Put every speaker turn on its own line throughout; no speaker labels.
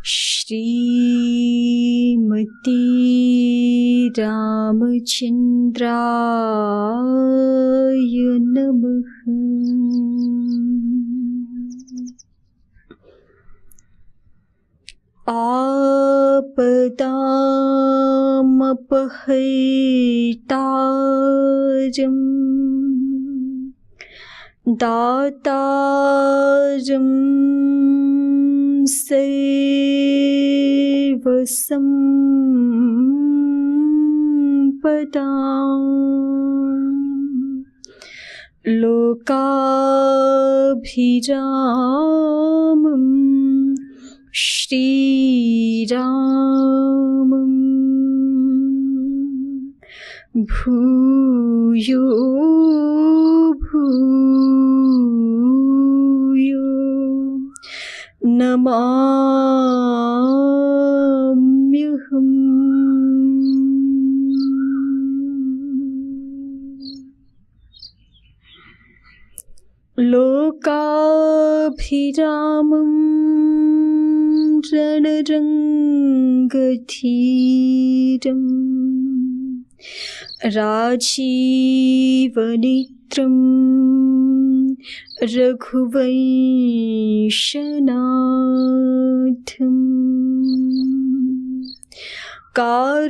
श्रीमती रामचंद्राय नमः। आपदामपहर्तारं दातारं सर्वसम्पदां लोकाभिरामं श्रीरामं भूयो भूयो नमाम्यहम्। लोकाभिरामं रणरङ्गधीरं राजीवनेत्रं रघुवंशनाथं कारुण्यरूपं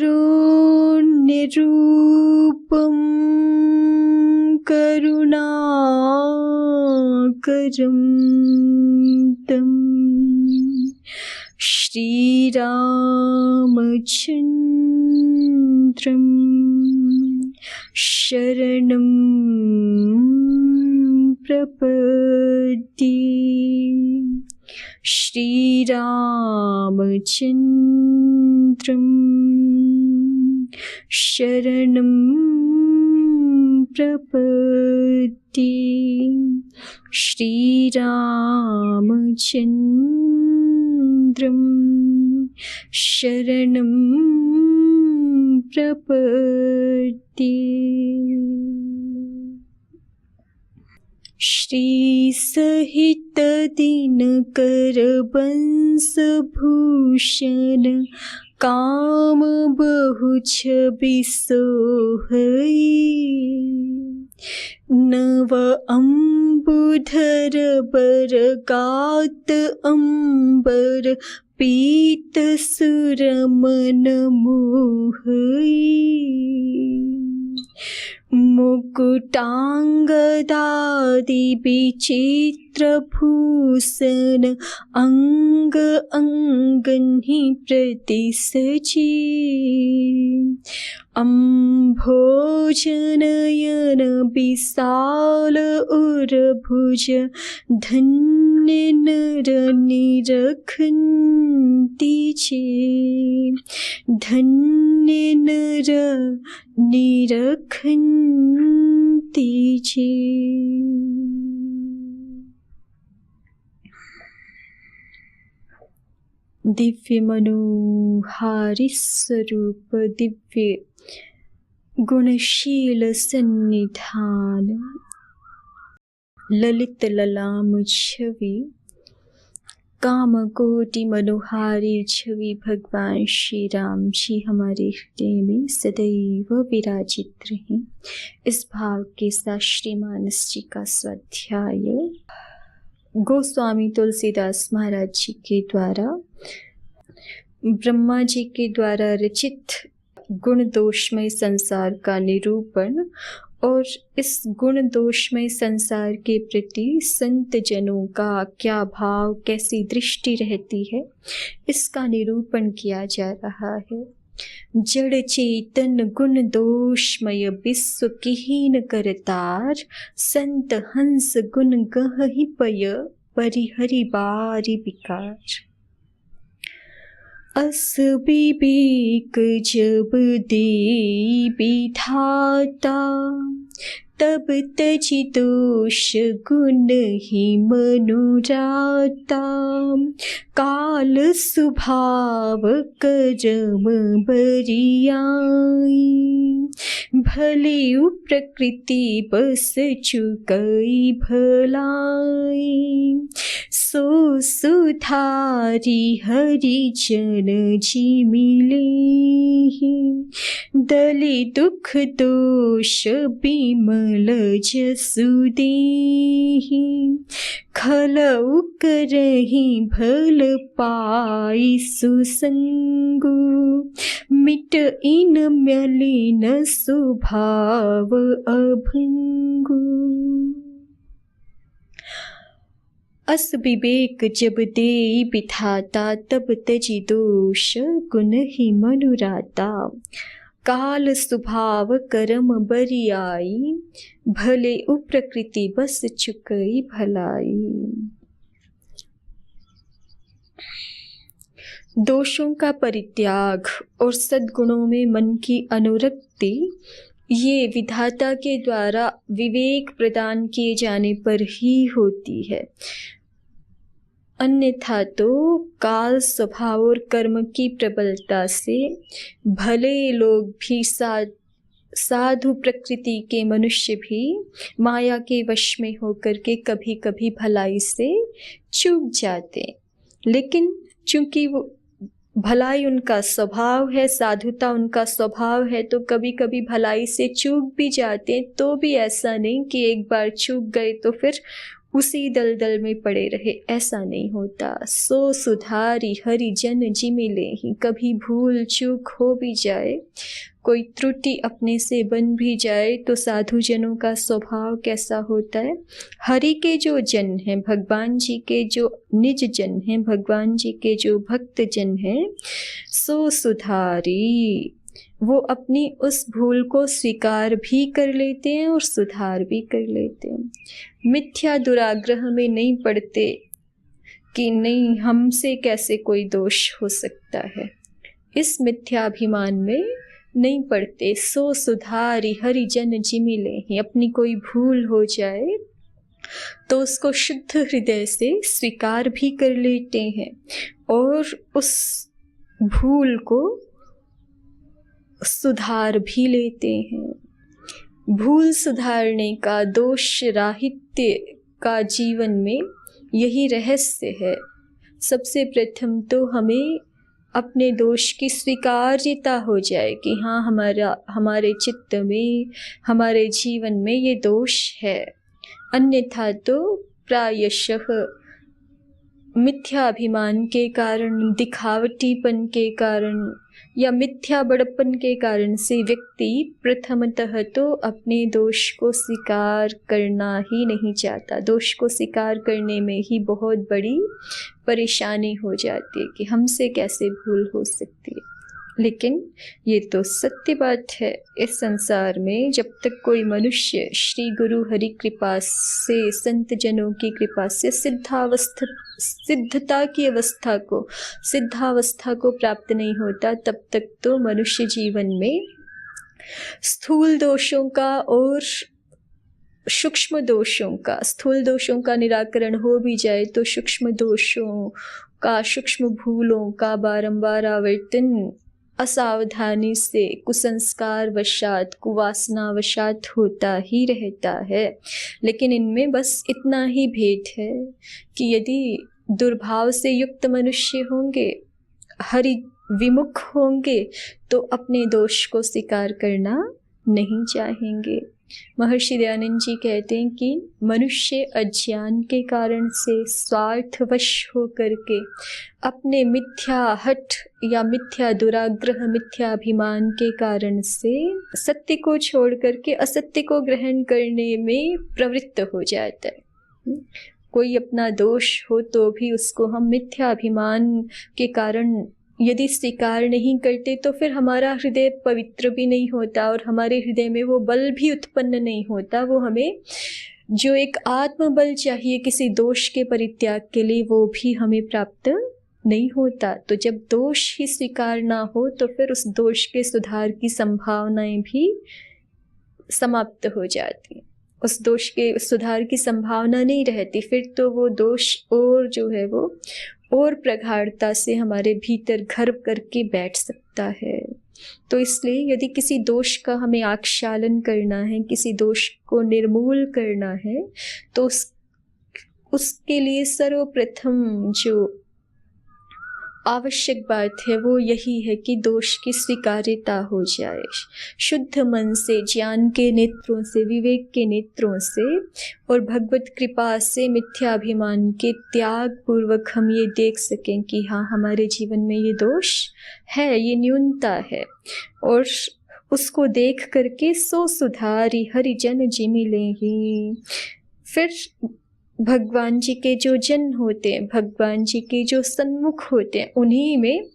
करुणाकरं तं श्रीरामचन्द्रं शरणं प्रपद्ये। श्रीरामचन्द्रं शरणं प्रपद्ये। श्रीरामचन्द्रं शरणं प्रपद्ये। श्रीसहित दिनकर बंशभूषण काम बहु छवि सोहई नव अम्बुधर बर गात अंबर पीत सुरमन मोहई मुकुटांगदादि विचित्र भूषण अंग अंगनि प्रतिसजी अम्भोजनयन विशाल उरभुज धन्य नर निरखन्ति चे धन्य नर निरखन्ति चे। दिव्य मनोहारि स्वरूप दिव्य गुणशील सन्निधान ललित ललाम छवि काम कोटि मनोहारी छवि भगवान श्री राम जी हमारे हृदय में सदैव विराजित रहें। इस भाव के साथ श्री मानस जी का स्वाध्याय गोस्वामी तुलसीदास महाराज जी के द्वारा ब्रह्मा जी के द्वारा रचित गुण दोषमय संसार का निरूपण और इस गुण दोषमय संसार के प्रति संत जनों का क्या भाव, कैसी दृष्टि रहती है, इसका निरूपण किया जा रहा है। जड़ चेतन गुण दोषमय विश्व किहीन करतार संत हंस गुण गहि पय परिहरि बारी विकार। अस विवेक जब दे विधाता तब तजि दोष गुण ही मनुराता, काल स्वभाव करम बरियाई, भले प्रकृति बस चुकई भलाई, सो सुधारी हरि जन जी मिले, दले दुख दोष बिमल जसु देहि, खलउ करहि भल पाई सुसंगु, मिट इन मलिन स्वभाव अभंगु। अस विवेक जब देई विधाता, तब तजि दोष गुण ही मनुराता, काल स्वभाव करम बरियाई, भले प्रकृति बस चुकई भलाई। दोषों का परित्याग और सद्गुणों में मन की अनुरक्ति, ये विधाता के द्वारा विवेक प्रदान किए जाने पर ही होती है। अन्यथा तो काल स्वभाव और कर्म की प्रबलता से भले लोग भी साधु प्रकृति के मनुष्य भी माया के वश में होकर के कभी कभी भलाई से चूक जाते, लेकिन चूंकि वो भलाई उनका स्वभाव है, साधुता उनका स्वभाव है, तो कभी कभी भलाई से चूक भी जाते, तो भी ऐसा नहीं कि एक बार चूक गए तो फिर उसी दलदल में पड़े रहे, ऐसा नहीं होता। सो सुधारी हरि जन जी मिले ही, कभी भूल चूक हो भी जाए, कोई त्रुटि अपने से बन भी जाए, तो साधु जनों का स्वभाव कैसा होता है? हरि के जो जन हैं, भगवान जी के जो निज जन हैं, भगवान जी के जो भक्त जन हैं, सो सुधारी, वो अपनी उस भूल को स्वीकार भी कर लेते हैं और सुधार भी कर लेते हैं। मिथ्या दुराग्रह में नहीं पड़ते कि नहीं हमसे कैसे कोई दोष हो सकता है, इस मिथ्याभिमान में नहीं पड़ते। सो सुधारी हरि जन जी मिले ही, अपनी कोई भूल हो जाए तो उसको शुद्ध हृदय से स्वीकार भी कर लेते हैं और उस भूल को सुधार भी लेते हैं। भूल सुधारने का, दोष राहित्य का जीवन में यही रहस्य है। सबसे प्रथम तो हमें अपने दोष की स्वीकार्यता हो जाए कि हाँ, हमारे चित्त में, हमारे जीवन में ये दोष है। अन्यथा तो प्रायशः मिथ्याभिमान के कारण, दिखावटीपन के कारण या मिथ्या बड़प्पन के कारण से व्यक्ति प्रथमतः तो अपने दोष को स्वीकार करना ही नहीं चाहता। दोष को स्वीकार करने में ही बहुत बड़ी परेशानी हो जाती है कि हमसे कैसे भूल हो सकती है। लेकिन ये तो सत्य बात है, इस संसार में जब तक कोई मनुष्य श्री गुरु हरि कृपा से, संत जनों की कृपा से सिद्धावस्था को प्राप्त नहीं होता, तब तक तो मनुष्य जीवन में स्थूल दोषों का और सूक्ष्म दोषों का, स्थूल दोषों का निराकरण हो भी जाए तो सूक्ष्म दोषों का, सूक्ष्म भूलों का बारंबार आवर्तन असावधानी से, कुसंस्कार वशात, कुवासना वशात होता ही रहता है। लेकिन इनमें बस इतना ही भेद है कि यदि दुर्भाव से युक्त मनुष्य होंगे, हरि विमुख होंगे, तो अपने दोष को स्वीकार करना नहीं चाहेंगे। महर्षि दयानंद जी कहते हैं कि मनुष्य अज्ञान के कारण से स्वार्थवश होकर के अपने मिथ्या हठ या मिथ्या दुराग्रह, मिथ्याभिमान के कारण से सत्य को छोड़ करके असत्य को ग्रहण करने में प्रवृत्त हो जाता है। कोई अपना दोष हो तो भी उसको हम मिथ्याभिमान के कारण यदि स्वीकार नहीं करते तो फिर हमारा हृदय पवित्र भी नहीं होता और हमारे हृदय में वो बल भी उत्पन्न नहीं होता। वो हमें जो एक आत्मबल चाहिए किसी दोष के परित्याग के लिए, वो भी हमें प्राप्त नहीं होता। तो जब दोष ही स्वीकार ना हो तो फिर उस दोष के सुधार की संभावनाएं भी समाप्त हो जाती हैं। उस दोष के सुधार की संभावना नहीं रहती, फिर तो वो दोष और जो है वो और प्रगाढ़ता से हमारे भीतर घर करके बैठ सकता है। तो इसलिए यदि किसी दोष का हमें आक्षालन करना है, किसी दोष को निर्मूल करना है, तो उसके लिए सर्वप्रथम जो आवश्यक बात है वो यही है कि दोष की स्वीकार्यता हो जाए। शुद्ध मन से, ज्ञान के नेत्रों से, विवेक के नेत्रों से और भगवत कृपा से मिथ्याभिमान के त्याग पूर्वक हम ये देख सकें कि हाँ, हमारे जीवन में ये दोष है, ये न्यूनता है, और उसको देख करके सो सुधारी हरिजन जिमिले ही। फिर भगवान जी के जो जन होते हैं, भगवान जी के जो सन्मुख होते हैं, उन्हीं में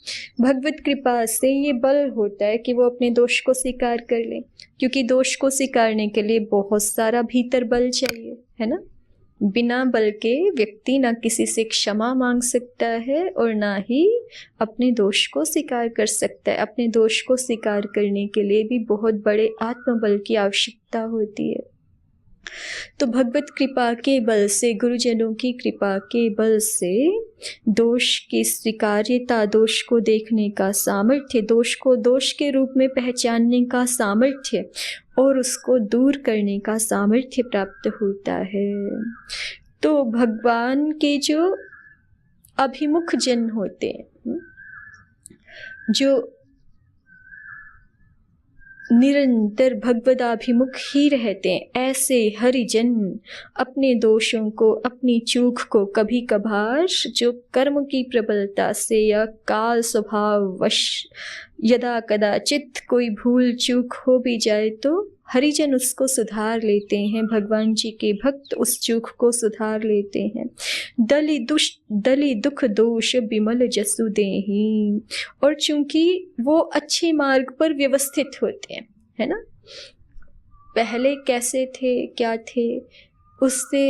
भगवत कृपा से ये बल होता है कि वो अपने दोष को स्वीकार कर लें, क्योंकि दोष को स्वीकारने के लिए बहुत सारा भीतर बल चाहिए, है ना। बिना बल के व्यक्ति ना किसी से क्षमा मांग सकता है और ना ही अपने दोष को स्वीकार कर सकता है। अपने दोष को स्वीकार करने के लिए भी बहुत बड़े आत्मबल की आवश्यकता होती है। तो भगवत कृपा के बल से, गुरुजनों की कृपा के बल से दोष की स्वीकार्यता, दोष को देखने का सामर्थ्य, दोष को दोष के रूप में पहचानने का सामर्थ्य और उसको दूर करने का सामर्थ्य प्राप्त होता है। तो भगवान के जो अभिमुख जन होते हैं, जो निरंतर भगवदाभिमुख ही रहते हैं, ऐसे हरिजन अपने दोषों को, अपनी चूक को कभी कभार जो कर्म की प्रबलता से या काल स्वभाव वश यदा कदाचित कोई भूल चूक हो भी जाए तो हरिजन उसको सुधार लेते हैं। भगवान जी के भक्त उस चूक को सुधार लेते हैं। दली दुख दोष बिमल जसु देहि। और चूंकि वो अच्छे मार्ग पर व्यवस्थित होते हैं, है ना, पहले कैसे थे, क्या थे, उससे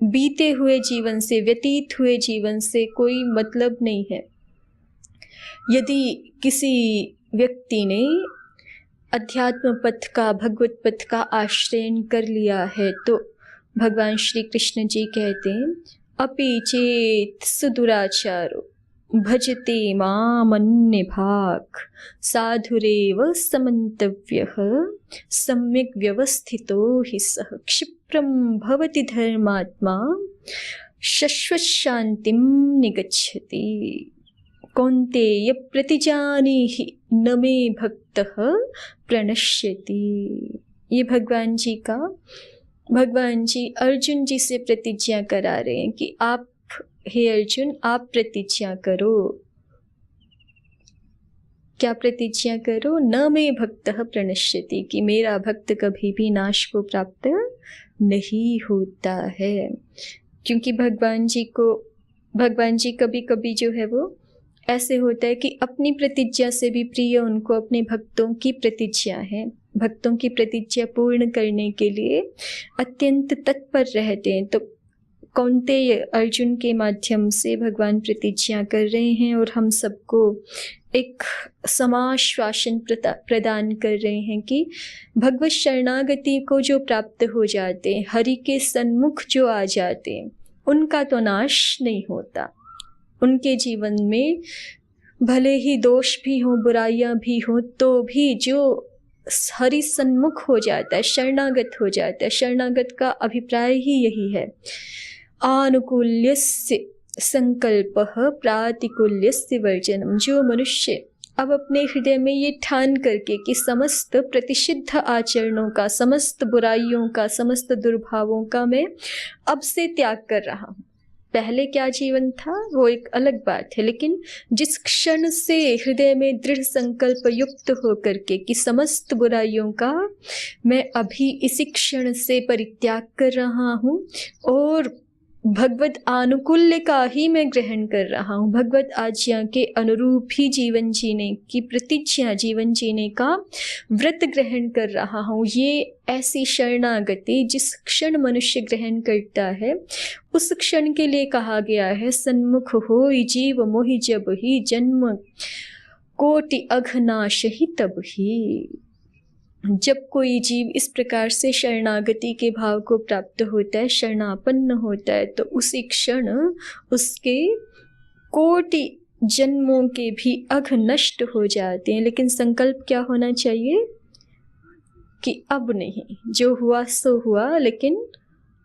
बीते हुए जीवन से, व्यतीत हुए जीवन से कोई मतलब नहीं है। यदि किसी व्यक्ति ने अध्यात्म पथ का, भगवत पथ का आश्रय कर लिया है तो भगवान श्री कृष्ण जी कहते हैं, अपि चेत सुदुराचारो भजते मामन्य भाग साधुरेव समन्तव्यः सम्यक् व्यवस्थितो हि सः क्षिप्रं भवति धर्मात्मा शश्वत शांतिं निगच्छति। कौन्तेय प्रतिजानीहि न मे भक्तः प्रणश्यति। ये भगवान जी अर्जुन जी से प्रतिज्ञा करा रहे हैं कि आप, हे अर्जुन, आप प्रतिज्ञा करो। क्या प्रतिज्ञा करो? न मे भक्तः प्रणश्यति, कि मेरा भक्त कभी भी नाश को प्राप्त नहीं होता है। क्योंकि भगवान जी कभी कभी जो है वो ऐसे होता है कि अपनी प्रतिज्ञा से भी प्रिय उनको अपने भक्तों की प्रतिज्ञा है। भक्तों की प्रतिज्ञा पूर्ण करने के लिए अत्यंत तत्पर रहते हैं। तो कौन्तेय अर्जुन के माध्यम से भगवान प्रतिज्ञा कर रहे हैं और हम सबको एक समाश्वासन प्रदान कर रहे हैं कि भगवत शरणागति को जो प्राप्त हो जाते हैं, हरि के सन्मुख जो आ जाते हैं, उनका तो नाश नहीं होता। उनके जीवन में भले ही दोष भी हों, बुराइयां भी हों, तो भी जो हरि सन्मुख हो जाता है, शरणागत हो जाता है, शरणागत का अभिप्राय ही यही है, आनुकूल्यस्य संकल्पः प्रातिकूल्यस्य वर्जनम। जो मनुष्य अब अपने हृदय में ये ठान करके कि समस्त प्रतिषिद्ध आचरणों का, समस्त बुराइयों का, समस्त दुर्भावों का मैं अब से त्याग कर रहा हूँ। पहले क्या जीवन था वो एक अलग बात है, लेकिन जिस क्षण से हृदय में दृढ़ संकल्प युक्त होकर के कि समस्त बुराइयों का मैं अभी इसी क्षण से परित्याग कर रहा हूँ और भगवत आनुकूल्य का ही मैं ग्रहण कर रहा हूँ, भगवत आज्ञा के अनुरूप ही जीवन जीने की प्रतिज्ञा, जीवन जीने का व्रत ग्रहण कर रहा हूँ, ये ऐसी शरणागति जिस क्षण मनुष्य ग्रहण करता है उस क्षण के लिए कहा गया है, सन्मुख होई जीव मोहि जब ही जन्म कोटि अघनाश ही तब ही। जब कोई जीव इस प्रकार से शरणागति के भाव को प्राप्त होता है, शरणापन्न होता है, तो उसी क्षण उसके कोटि जन्मों के भी अघ नष्ट हो जाते हैं। लेकिन संकल्प क्या होना चाहिए कि अब नहीं, जो हुआ सो हुआ, लेकिन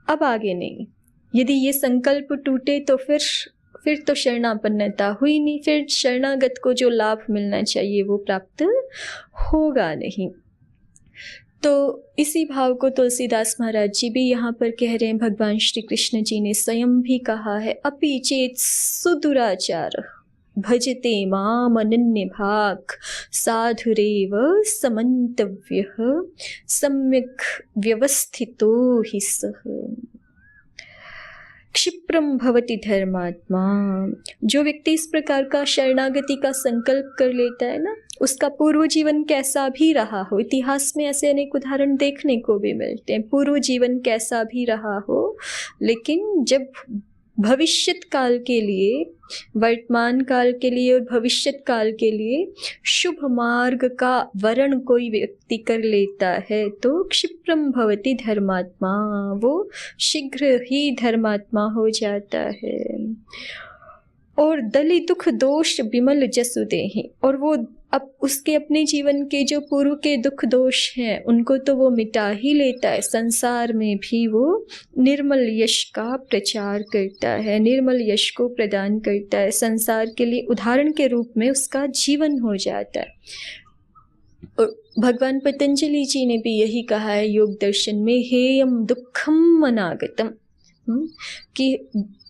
अब आगे नहीं। यदि ये संकल्प टूटे तो फिर तो शरणापन्नता हुई नहीं, फिर शरणागत को जो लाभ मिलना चाहिए वो प्राप्त होगा नहीं। तो इसी भाव को तुलसीदास महाराज जी भी यहाँ पर कह रहे हैं। भगवान श्री कृष्ण जी ने स्वयं भी कहा है, अपि चेत सुदुराचार भजते माम अनन्य भाग साधुरेव समन्तव्यः सम्यक् व्यवस्थितो हि सः। क्षिप्रम भवति धर्मात्मा। जो व्यक्ति इस प्रकार का शरणागति का संकल्प कर लेता है ना, उसका पूर्व जीवन कैसा भी रहा हो, इतिहास में ऐसे अनेक उदाहरण देखने को भी मिलते हैं, पूर्व जीवन कैसा भी रहा हो, लेकिन जब भविष्यत काल के लिए, वर्तमान काल के लिए और भविष्यत काल के लिए शुभ मार्ग का वर्ण कोई व्यक्ति कर लेता है तो क्षिप्रम भवति धर्मात्मा, वो शीघ्र ही धर्मात्मा हो जाता है। और दलि दुख दोष विमल जसु देहि, और वो अब उसके अपने जीवन के जो पूर्व के दुख दोष हैं उनको तो वो मिटा ही लेता है, संसार में भी वो निर्मल यश का प्रचार करता है, निर्मल यश को प्रदान करता है, संसार के लिए उदाहरण के रूप में उसका जीवन हो जाता है। और भगवान पतंजलि जी ने भी यही कहा है योग दर्शन में, हेयम दुखम अनागतम, कि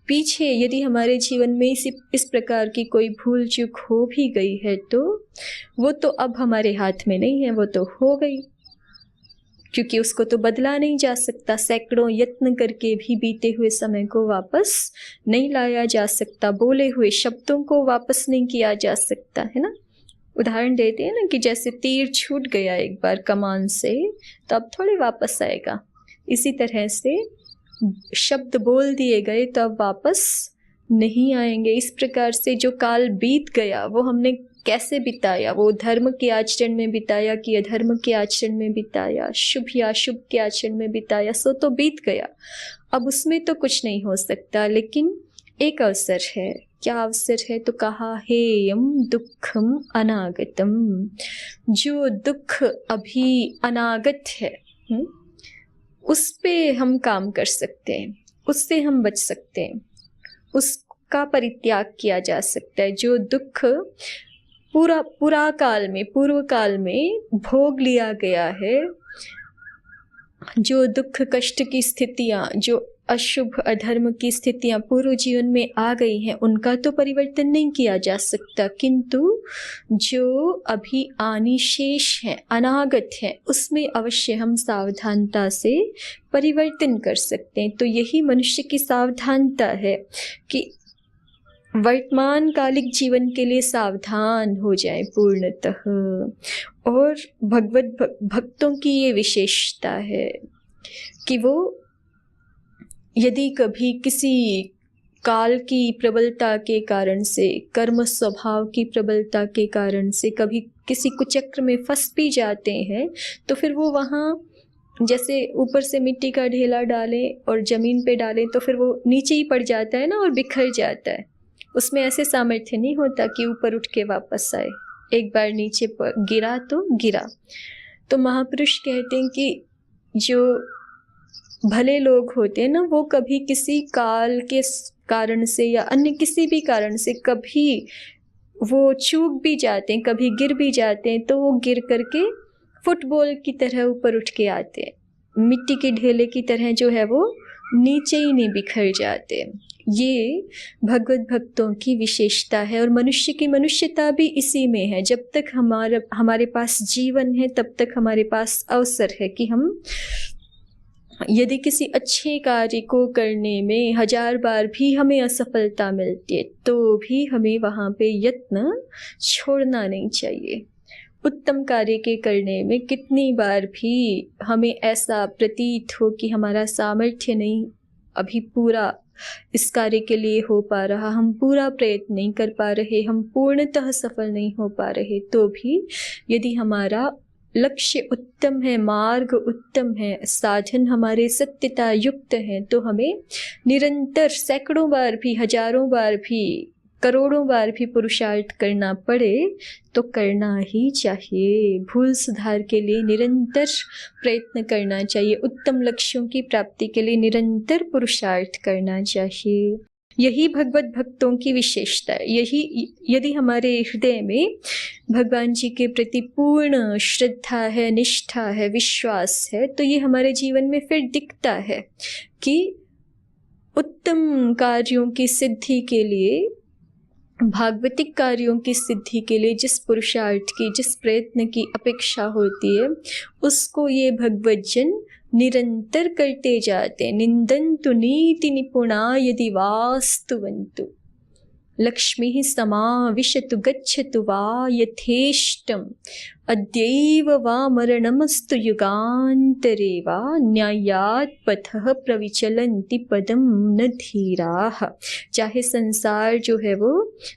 पीछे यदि हमारे जीवन में इस प्रकार की कोई भूल चूक हो भी गई है तो वो तो अब हमारे हाथ में नहीं है, वो तो हो गई, क्योंकि उसको तो बदला नहीं जा सकता। सैकड़ों यत्न करके भी बीते हुए समय को वापस नहीं लाया जा सकता, बोले हुए शब्दों को वापस नहीं किया जा सकता, है ना। उदाहरण देते हैं ना कि जैसे तीर छूट गया एक बार कमान से तो अब थोड़े वापस आएगा, इसी तरह से शब्द बोल दिए गए तो अब वापस नहीं आएंगे। इस प्रकार से जो काल बीत गया वो हमने कैसे बिताया, वो धर्म के आचरण में बिताया कि अधर्म के आचरण में बिताया, शुभ या अशुभ के आचरण में बिताया, सो तो बीत गया, अब उसमें तो कुछ नहीं हो सकता। लेकिन एक अवसर है, क्या अवसर है, तो कहा हेयम दुखम अनागतम, जो दुख अभी अनागत है उस पे हम काम कर सकते हैं, उससे हम बच सकते हैं, उसका परित्याग किया जा सकता है। जो दुख पूर्व काल में भोग लिया गया है, जो दुख कष्ट की स्थितियाँ, जो अशुभ अधर्म की स्थितियाँ पूर्व जीवन में आ गई हैं, उनका तो परिवर्तन नहीं किया जा सकता, किंतु जो अभी आनी शेष है, अनागत है, उसमें अवश्य हम सावधानता से परिवर्तन कर सकते हैं। तो यही मनुष्य की सावधानता है कि वर्तमान कालिक जीवन के लिए सावधान हो जाए पूर्णतः। और भगवत भक्तों की ये विशेषता है कि वो यदि कभी किसी काल की प्रबलता के कारण से, कर्म स्वभाव की प्रबलता के कारण से कभी किसी कुचक्र में फंस भी जाते हैं तो फिर वो वहाँ जैसे ऊपर से मिट्टी का ढेला डालें और ज़मीन पे डालें तो फिर वो नीचे ही पड़ जाता है ना और बिखर जाता है। उसमें ऐसे सामर्थ्य नहीं होता कि ऊपर उठ के वापस आए, एक बार नीचे गिरा तो गिरा। तो महापुरुष कहते हैं कि जो भले लोग होते हैं ना, वो कभी किसी काल के कारण से या अन्य किसी भी कारण से कभी वो चूक भी जाते हैं, कभी गिर भी जाते हैं, तो वो गिर करके फुटबॉल की तरह ऊपर उठ के आते हैं, मिट्टी के ढेले की तरह जो है वो नीचे ही नहीं बिखर जाते। ये भगवत भक्तों की विशेषता है और मनुष्य की मनुष्यता भी इसी में है। जब तक हमारे पास जीवन है तब तक हमारे पास अवसर है कि हम यदि किसी अच्छे कार्य को करने में 1000 बार भी हमें असफलता मिलती है तो भी हमें वहाँ पे यत्न छोड़ना नहीं चाहिए। उत्तम कार्य के करने में कितनी बार भी हमें ऐसा प्रतीत हो कि हमारा सामर्थ्य नहीं अभी पूरा इस कार्य के लिए हो पा रहा, हम पूरा प्रयत्न नहीं कर पा रहे, हम पूर्णतः सफल नहीं हो पा रहे, तो भी यदि हमारा लक्ष्य उत्तम है, मार्ग उत्तम है, साधन हमारे सत्यता युक्त हैं, तो हमें निरंतर सैकड़ों बार भी, हजारों बार भी, करोड़ों बार भी पुरुषार्थ करना पड़े तो करना ही चाहिए। भूल सुधार के लिए निरंतर प्रयत्न करना चाहिए, उत्तम लक्ष्यों की प्राप्ति के लिए निरंतर पुरुषार्थ करना चाहिए। यही भगवत भक्तों की विशेषता है। यही, यदि हमारे हृदय में भगवान जी के प्रति पूर्ण श्रद्धा है, निष्ठा है, विश्वास है, तो ये हमारे जीवन में फिर दिखता है कि उत्तम कार्यों की सिद्धि के लिए, भागवतिक कार्यों की सिद्धि के लिए जिस पुरुषार्थ की, जिस प्रयत्न की अपेक्षा होती है, उसको ये भगवत जन निरंतर करते जाते। निंदन्तु नीति निपुणा यदि वास्तुवन्तु, लक्ष्मी समाविशतु गच्छतु वा यथेष्टम्, अद्यैव वा मरणमस्तु युगान्तरे वा, न्यायात् पथः प्रविचलन्ति पदं न धीराः। चाहे संसार जो है वो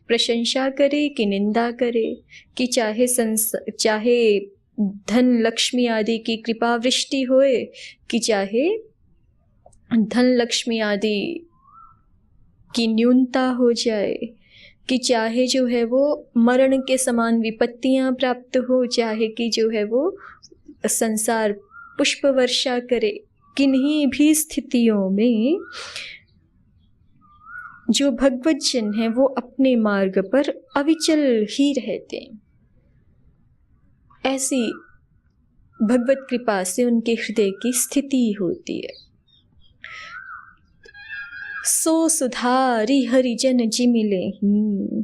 प्रशंसा करे कि निंदा करे, कि चाहे धन लक्ष्मी आदि की कृपा वृष्टि होए, कि चाहे धन लक्ष्मी आदि की न्यूनता हो जाए, कि चाहे जो है वो मरण के समान विपत्तियां प्राप्त हो, चाहे कि जो है वो संसार पुष्प वर्षा करे, किन्हीं भी स्थितियों में जो भगवत जन है वो अपने मार्ग पर अविचल ही रहते हैं। ऐसी भगवत कृपा से उनके हृदय की स्थिति होती है। सो सुधारी हरिजन जिमिले ही,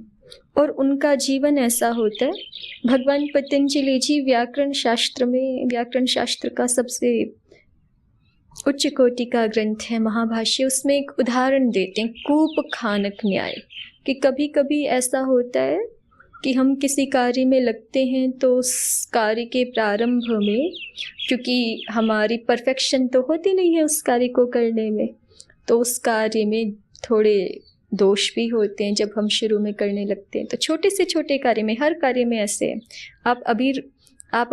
और उनका जीवन ऐसा होता है। भगवान पतंजलि जी व्याकरण शास्त्र में, व्याकरण शास्त्र का सबसे उच्च कोटि का ग्रंथ है महाभाष्य, उसमें एक उदाहरण देते हैं कूप खानक न्याय, कि कभी कभी ऐसा होता है कि हम किसी कार्य में लगते हैं तो उस कार्य के प्रारंभ में, क्योंकि हमारी परफेक्शन तो होती नहीं है उस कार्य को करने में, तो उस कार्य में थोड़े दोष भी होते हैं जब हम शुरू में करने लगते हैं। तो छोटे से छोटे कार्य में, हर कार्य में ऐसे है। आप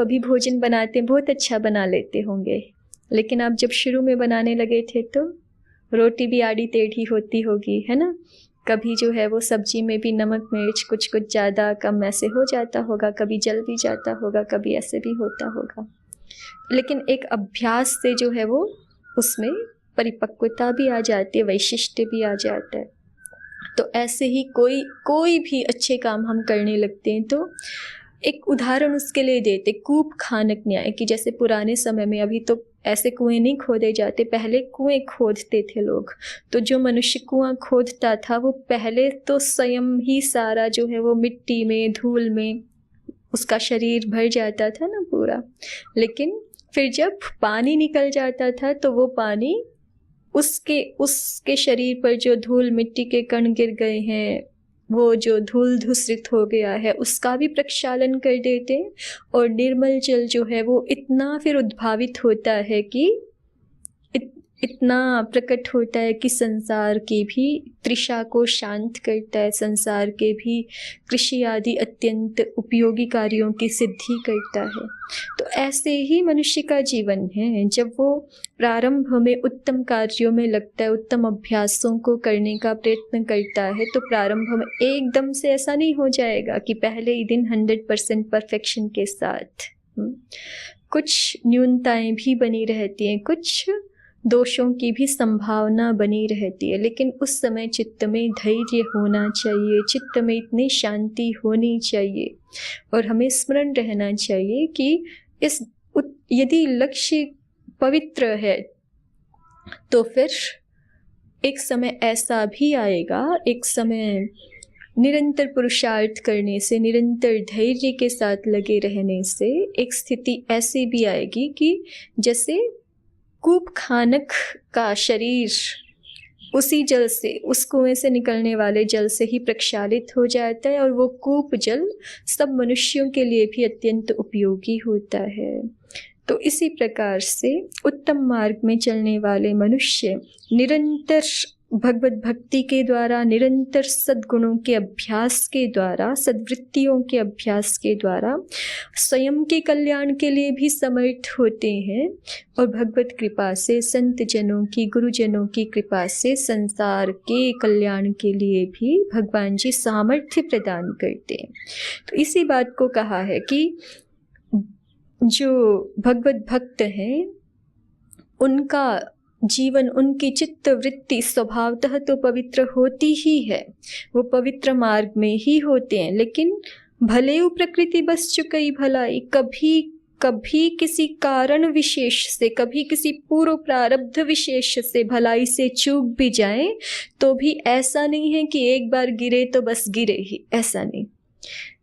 अभी भोजन बनाते हैं, बहुत अच्छा बना लेते होंगे, लेकिन आप जब शुरू में बनाने लगे थे तो रोटी भी आड़ी टेढ़ी होती होगी, है ना। कभी जो है वो सब्जी में भी नमक मिर्च कुछ कुछ ज़्यादा कम ऐसे हो जाता होगा, कभी जल भी जाता होगा, कभी ऐसे भी होता होगा। लेकिन एक अभ्यास से जो है वो उसमें परिपक्वता भी आ जाती है, वैशिष्ट्य भी आ जाता है। तो ऐसे ही कोई भी अच्छे काम हम करने लगते हैं तो एक उदाहरण उसके लिए देते, कूप खानक न्याय, कि जैसे पुराने समय में, अभी तो ऐसे कुएं नहीं खोदे जाते, पहले कुएं खोदते थे लोग। तो जो मनुष्य कुआं खोदता था वो पहले तो स्वयं ही सारा जो है वो मिट्टी में, धूल में उसका शरीर भर जाता था ना पूरा, लेकिन फिर जब पानी निकल जाता था तो वो पानी उसके शरीर पर जो धूल मिट्टी के कण गिर गए हैं, वो जो धूल धूसरित हो गया है, उसका भी प्रक्षालन कर देते हैं। और निर्मल जल जो है वो इतना फिर उद्भावित होता है कि इतना प्रकट होता है कि संसार की भी तृषा को शांत करता है, संसार के भी कृषि आदि अत्यंत उपयोगी कार्यों की सिद्धि करता है। तो ऐसे ही मनुष्य का जीवन है। जब वो प्रारंभ में उत्तम कार्यों में लगता है, उत्तम अभ्यासों को करने का प्रयत्न करता है, तो प्रारंभ में एकदम से ऐसा नहीं हो जाएगा कि पहले ही दिन 100% परफेक्शन के साथ। कुछ न्यूनताएं भी बनी रहती हैं, कुछ दोषों की भी संभावना बनी रहती है, लेकिन उस समय चित्त में धैर्य होना चाहिए, चित्त में इतनी शांति होनी चाहिए, और हमें स्मरण रहना चाहिए कि यदि लक्ष्य पवित्र है तो फिर एक समय ऐसा भी आएगा, एक समय निरंतर पुरुषार्थ करने से, निरंतर धैर्य के साथ लगे रहने से एक स्थिति ऐसी भी आएगी कि जैसे कूप खानक का शरीर उसी जल से, उस कुएं से निकलने वाले जल से ही प्रक्षालित हो जाता है, और वो कूप जल सब मनुष्यों के लिए भी अत्यंत उपयोगी होता है। तो इसी प्रकार से उत्तम मार्ग में चलने वाले मनुष्य निरंतर भगवत भक्ति के द्वारा, निरंतर सद्गुणों के अभ्यास के द्वारा, सद्वृत्तियों के अभ्यास के द्वारा स्वयं के कल्याण के लिए भी समर्थ होते हैं और भगवत कृपा से, संत जनों की, गुरुजनों की कृपा से संसार के कल्याण के लिए भी भगवान जी सामर्थ्य प्रदान करते हैं। तो इसी बात को कहा है कि जो भगवत भक्त हैं उनका जीवन, उनकी चित्त वृत्ति स्वभावतः तो पवित्र होती ही है, वो पवित्र मार्ग में ही होते हैं, लेकिन भले वो प्रकृति बस चुकई भलाई, कभी कभी किसी कारण विशेष से, कभी किसी पूर्व प्रारब्ध विशेष से भलाई से चूक भी जाए तो भी ऐसा नहीं है कि एक बार गिरे तो बस गिरे ही, ऐसा नहीं।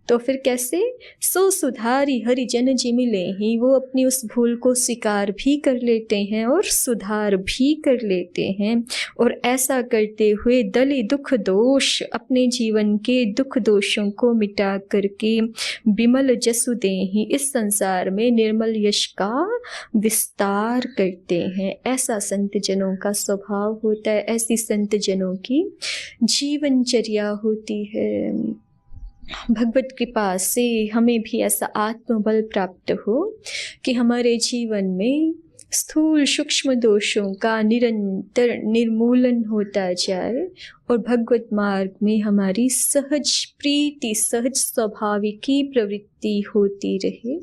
तो फिर कैसे? सो सुधारी हरि जन जी मिले ही, वो अपनी उस भूल को स्वीकार भी कर लेते हैं और सुधार भी कर लेते हैं, और ऐसा करते हुए दले दुख दोष, अपने जीवन के दुख दोषों को मिटा करके विमल जसु दे ही, इस संसार में निर्मल यश का विस्तार करते हैं। ऐसा संत जनों का स्वभाव होता है, ऐसी संत जनों की जीवनचर्या होती है। भगवत कृपा से हमें भी ऐसा आत्मबल प्राप्त हो कि हमारे जीवन में स्थूल सूक्ष्म दोषों का निरंतर निर्मूलन होता जाए और भगवत मार्ग में हमारी सहज प्रीति, सहज स्वाभाविकी प्रवृत्ति होती रहे।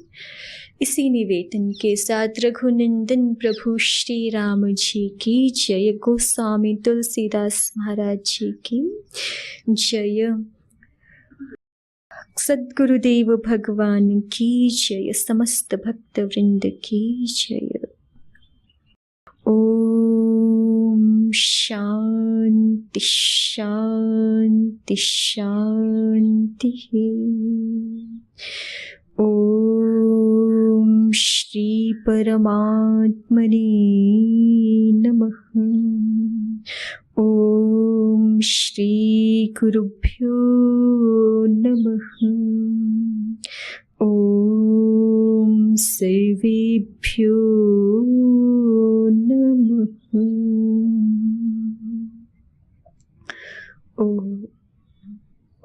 इसी निवेदन के साथ रघुनंदन प्रभु श्री राम जी की जय, गोस्वामी तुलसीदास महाराज जी की जय, सद्गुरुदेव भगवान की जय, समस्त भक्त वृंद की जय। ओम शांति शांति शांति। ओम श्री परमात्मने नमः। ओम श्री गुरुभ्यो नमः। ओम सर्वेभ्यो नमः। ओम।